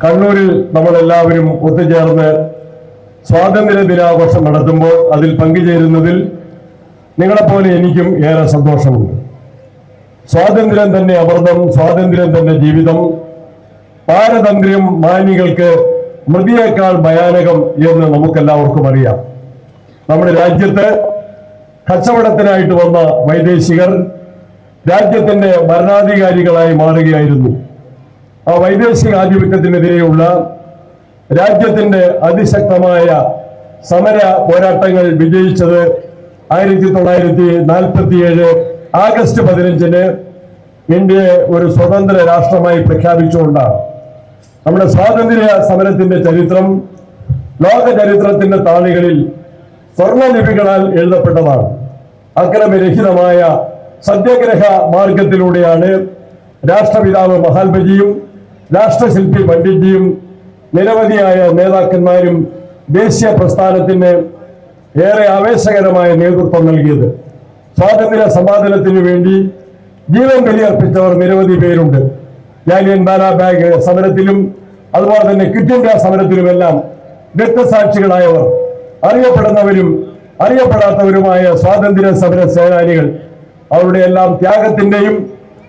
കണ്ണൂരിൽ നമ്മളെല്ലാവരും ഒത്തുചേർന്ന് സ്വാതന്ത്ര്യ ദിനാഘോഷം നടത്തുമ്പോൾ അതിൽ പങ്കുചേരുന്നതിൽ നിങ്ങളെപ്പോലെ എനിക്കും ഏറെ സന്തോഷമുണ്ട്. സ്വാതന്ത്ര്യം തന്നെ അമൃതം, സ്വാതന്ത്ര്യം തന്നെ ജീവിതം, പാരതന്ത്ര്യം മാനികൾക്ക് മൃതിയേക്കാൾ ഭയാനകം എന്ന് നമുക്കെല്ലാവർക്കും അറിയാം. നമ്മുടെ രാജ്യത്ത് കച്ചവടത്തിനായിട്ട് വന്ന വൈദേശികർ രാജ്യത്തിന്റെ ഭരണാധികാരികളായി മാറുകയായിരുന്നു. ആ വൈദേശിക ആധിപത്യത്തിനെതിരെയുള്ള രാജ്യത്തിന്റെ അതിശക്തമായ സമര പോരാട്ടങ്ങൾ വിജയിച്ചത് 1947 ആഗസ്റ്റ് 15 ഇന്ത്യയെ ഒരു സ്വതന്ത്ര രാഷ്ട്രമായി പ്രഖ്യാപിച്ചുകൊണ്ടാണ്. നമ്മുടെ സ്വാതന്ത്ര്യ സമരത്തിന്റെ ചരിത്രം ലോക ചരിത്രത്തിന്റെ താളുകളിൽ സ്വർണ്ണലിപികളാൽ എഴുതപ്പെട്ടതാണ്. അക്രമരഹിതമായ സത്യാഗ്രഹ മാർഗത്തിലൂടെയാണ് രാഷ്ട്രപിതാവ് മഹാത്മജിയും രാഷ്ട്രശില്പി പണ്ഡിറ്റ്ജിയും നിരവധിയായ നേതാക്കന്മാരും ദേശീയ പ്രസ്ഥാനത്തിന് ഏറെ ആവേശകരമായ നേതൃത്വം നൽകിയത്. സ്വാതന്ത്ര്യ സമ്പാദനത്തിനു വേണ്ടി ജീവൻ ബലിയർപ്പിച്ചവർ നിരവധി പേരുണ്ട്. ജാലിയൻ വാലാബാഗ് സമരത്തിലും അതുപോലെ തന്നെ ക്വിറ്റ് ഇന്ത്യ സമരത്തിലുമെല്ലാം രക്തസാക്ഷികളായവർ, അറിയപ്പെടുന്നവരും അറിയപ്പെടാത്തവരുമായ സ്വാതന്ത്ര്യ സമര സേനാനികൾ അവരുടെ എല്ലാം ത്യാഗത്തിന്റെയും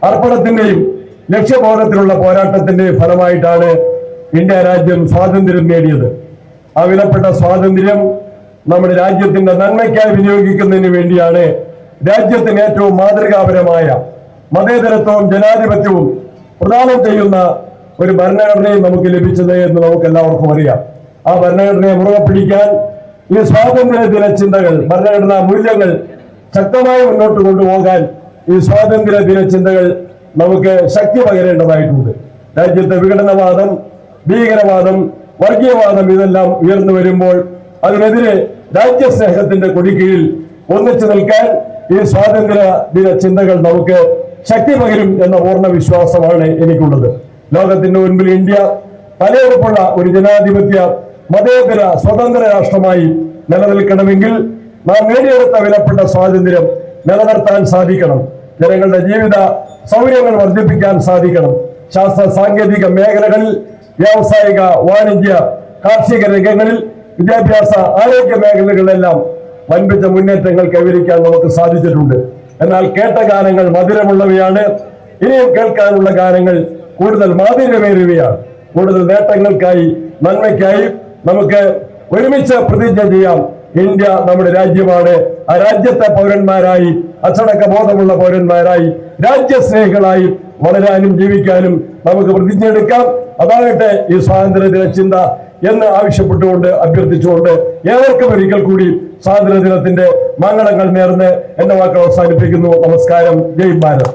അർപ്പണത്തിന്റെയും ലക്ഷ്യബോധത്തിലുള്ള പോരാട്ടത്തിന്റെ ഫലമായിട്ടാണ് ഇന്ത്യ രാജ്യം സ്വാതന്ത്ര്യം നേടിയത്. ആ വിലപ്പെട്ട സ്വാതന്ത്ര്യം നമ്മുടെ രാജ്യത്തിന്റെ നന്മയ്ക്കായി വിനിയോഗിക്കുന്നതിന് വേണ്ടിയാണ് രാജ്യത്തിന് ഏറ്റവും മാതൃകാപരമായ മതേതരത്വവും ജനാധിപത്യവും പ്രദാനം ചെയ്യുന്ന ഒരു ഭരണഘടനയും നമുക്ക് ലഭിച്ചത് എന്ന് നമുക്ക് എല്ലാവർക്കും അറിയാം. ആ ഭരണഘടനയെ മുറുകെ പിടിക്കാൻ ഈ സ്വാതന്ത്ര്യ ദിന ചിന്തകൾ, ഭരണഘടനാ മൂല്യങ്ങൾ ശക്തമായി മുന്നോട്ട് കൊണ്ടുപോകാൻ ഈ സ്വാതന്ത്ര്യ ദിന ചിന്തകൾ നമുക്ക് ശക്തി പകരേണ്ടതായിട്ടുണ്ട്. രാജ്യത്തെ വിഘടനവാദം, ഭീകരവാദം, വർഗീയവാദം ഇതെല്ലാം ഉയർന്നു വരുമ്പോൾ അതിനെതിരെ രാജ്യസ്നേഹത്തിന്റെ കൊടിക്കീഴിൽ ഒന്നിച്ചു നിൽക്കാൻ ഈ സ്വാതന്ത്ര്യ ദിന ചിന്തകൾ നമുക്ക് ശക്തി പകരും എന്ന പൂർണ്ണ വിശ്വാസമാണ് എനിക്കുള്ളത്. ലോകത്തിന്റെ മുൻപിൽ ഇന്ത്യ തലയെടുപ്പുള്ള ഒരു ജനാധിപത്യ മതേതര സ്വതന്ത്ര രാഷ്ട്രമായി നിലനിൽക്കണമെങ്കിൽ നാം നേടിയെടുത്ത വിലപ്പെട്ട സ്വാതന്ത്ര്യം നിലനിർത്താൻ സാധിക്കണം. ജനങ്ങളുടെ ജീവിത സൗകര്യങ്ങൾ വർദ്ധിപ്പിക്കാൻ സാധിക്കണം. ശാസ്ത്ര സാങ്കേതിക മേഖലകളിൽ, വ്യാവസായിക, വാണിജ്യ, കാർഷിക രംഗങ്ങളിൽ, വിദ്യാഭ്യാസ, ആരോഗ്യ മേഖലകളിലെല്ലാം വൻപിച്ച മുന്നേറ്റങ്ങൾ കൈവരിക്കാൻ നമുക്ക് സാധിച്ചിട്ടുണ്ട്. എന്നാൽ കേട്ട ഗാനങ്ങൾ മധുരമുള്ളവയാണ്. ഇനിയും കേൾക്കാനുള്ള ഗാനങ്ങൾ കൂടുതൽ മാധുര്യമേറിയവയാണ്. കൂടുതൽ നേട്ടങ്ങൾക്കായി, നന്മയ്ക്കായി നമുക്ക് ഒരുമിച്ച് പ്രതിജ്ഞ ചെയ്യാം. ഇന്ത്യ നമ്മുടെ രാജ്യമാണ്. ആ രാജ്യത്തെ പൗരന്മാരായി, അച്ചടക്ക ബോധമുള്ള പൗരന്മാരായി, രാജ്യസ്നേഹികളായി വളരാനും ജീവിക്കാനും നമുക്ക് പ്രതിജ്ഞ എടുക്കാം. അതാകട്ടെ ഈ സ്വാതന്ത്ര്യ ദിന ചിന്ത എന്ന് ആവശ്യപ്പെട്ടുകൊണ്ട്, അഭ്യർത്ഥിച്ചുകൊണ്ട് ഏവർക്കും ഒരിക്കൽ കൂടി സ്വാതന്ത്ര്യ ദിനത്തിന്റെ മംഗളങ്ങൾ നേർന്ന് എന്റെ വാക്കുകൾ അവസാനിപ്പിക്കുന്നു. നമസ്കാരം. ജയ് ഭാരത്.